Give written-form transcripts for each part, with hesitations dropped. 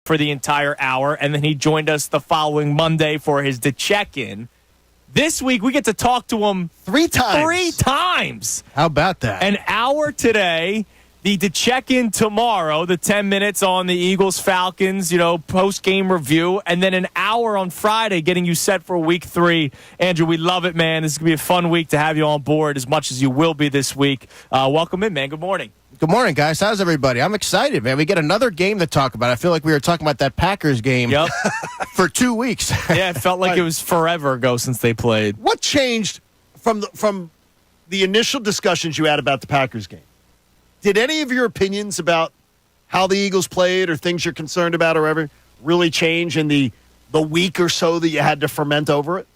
for the entire hour, and then he joined us the following Monday for his check-in. This week, we get to talk to him three times. 3 times. How about that? An hour today, the check-in tomorrow, the 10 minutes on the Eagles-Falcons, post-game review, and then an hour on Friday getting you set for week 3. Andrew, we love it, man. This is going to be a fun week to have you on board as much as you will be this week. Welcome in, man. Good morning. Good morning, guys. How's everybody? I'm excited, man. We get another game to talk about. I feel like we were talking about that Packers game for 2 weeks. Yeah, it felt like it was forever ago since they played. What changed from the initial discussions you had about the Packers game? Did any of your opinions about how the Eagles played or things you're concerned about or ever really change in the week or so that you had to ferment over it?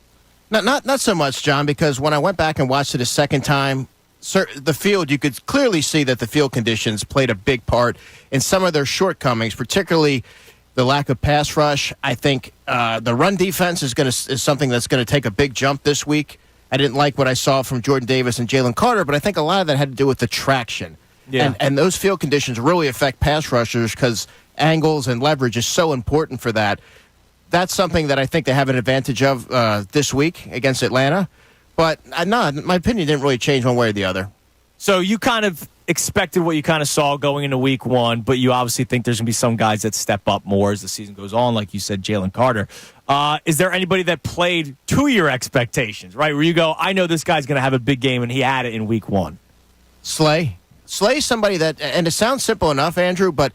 Not so much, John, because when I went back and watched it a second time, the field, you could clearly see that the field conditions played a big part in some of their shortcomings, particularly the lack of pass rush. I think the run defense is something that's going to take a big jump this week. I didn't like what I saw from Jordan Davis and Jalen Carter, but I think a lot of that had to do with the traction. Yeah. And those field conditions really affect pass rushers because angles and leverage is so important for that. That's something that I think they have an advantage of this week against Atlanta. But my opinion didn't really change one way or the other. So you kind of expected what you kind of saw going into week 1, but you obviously think there's going to be some guys that step up more as the season goes on, like you said, Jalen Carter. Is there anybody that played to your expectations, right, where you go, I know this guy's going to have a big game, and he had it in week 1? Slay's somebody that, and it sounds simple enough, Andrew, but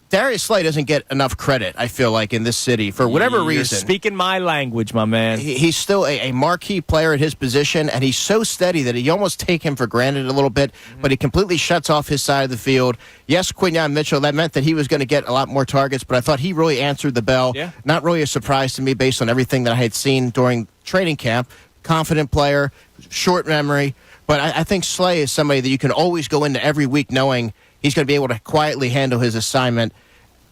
Darius Slay doesn't get enough credit, I feel like, in this city for whatever reason. You're speaking my language, my man. He's still a marquee player at his position, and he's so steady that you almost take him for granted a little bit, but he completely shuts off his side of the field. Yes, Quinyon Mitchell, that meant that he was going to get a lot more targets, but I thought he really answered the bell. Yeah. Not really a surprise to me based on everything that I had seen during training camp. Confident player, short memory, but I think Slay is somebody that you can always go into every week knowing he's going to be able to quietly handle his assignment.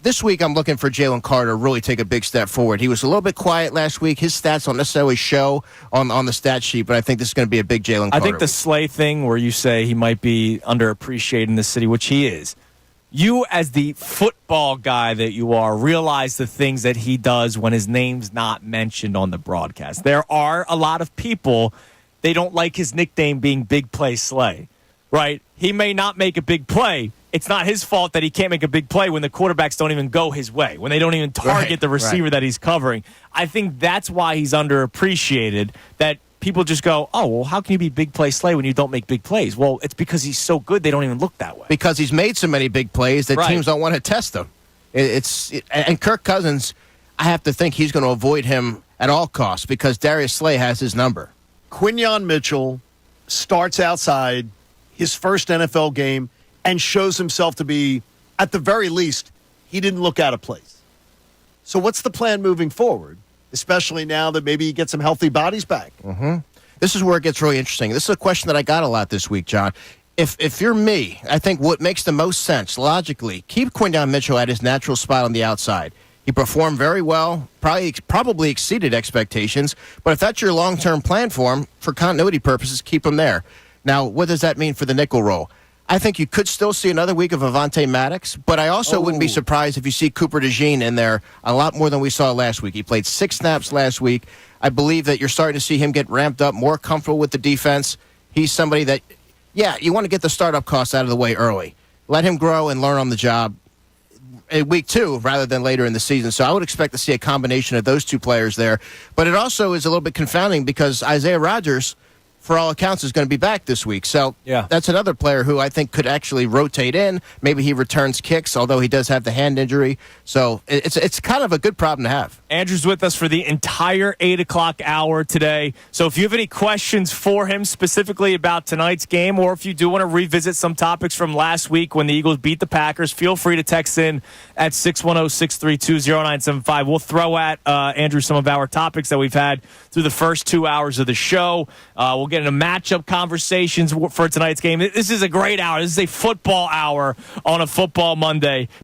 This week, I'm looking for Jalen Carter to really take a big step forward. He was a little bit quiet last week. His stats don't necessarily show on the stat sheet, but I think this is going to be a big Jalen Carter. I think the Slay thing where you say he might be underappreciated in the city, which he is, you as the football guy that you are, realize the things that he does when his name's not mentioned on the broadcast. There are a lot of people, they don't like his nickname being Big Play Slay, right? He may not make a big play. It's not his fault that he can't make a big play when the quarterbacks don't even go his way, when they don't even target the receiver that he's covering. I think that's why he's underappreciated, that people just go, oh, well, how can you be Big Play Slay when you don't make big plays? Well, it's because he's so good they don't even look that way. Because he's made so many big plays that teams don't want to test him. And Kirk Cousins, I have to think he's going to avoid him at all costs because Darius Slay has his number. Quinyon Mitchell starts outside his first NFL game and shows himself to be, at the very least, he didn't look out of place. So what's the plan moving forward, especially now that maybe he gets some healthy bodies back? Mm-hmm. This is where it gets really interesting. This is a question that I got a lot this week, John. If you're me, I think what makes the most sense, logically, keep Quinyon Mitchell at his natural spot on the outside. He performed very well, probably exceeded expectations, but if that's your long-term plan for him, for continuity purposes, keep him there. Now, what does that mean for the nickel role? I think you could still see another week of Avonte Maddox, but I also wouldn't be surprised if you see Cooper DeJean in there a lot more than we saw last week. He played 6 snaps last week. I believe that you're starting to see him get ramped up, more comfortable with the defense. He's somebody that, you want to get the startup costs out of the way early. Let him grow and learn on the job in week 2 rather than later in the season. So I would expect to see a combination of those two players there. But it also is a little bit confounding because Isaiah Rodgers, for all accounts, is going to be back this week. So that's another player who I think could actually rotate in. Maybe he returns kicks, although he does have the hand injury. So it's kind of a good problem to have. Andrew's with us for the entire 8 o'clock hour today. So if you have any questions for him specifically about tonight's game, or if you do want to revisit some topics from last week when the Eagles beat the Packers, feel free to text in at 610-632-0975. We'll throw at Andrew some of our topics that we've had through the first 2 hours of the show. We'll get into matchup conversations for tonight's game. This is a great hour. This is a football hour on a football Monday.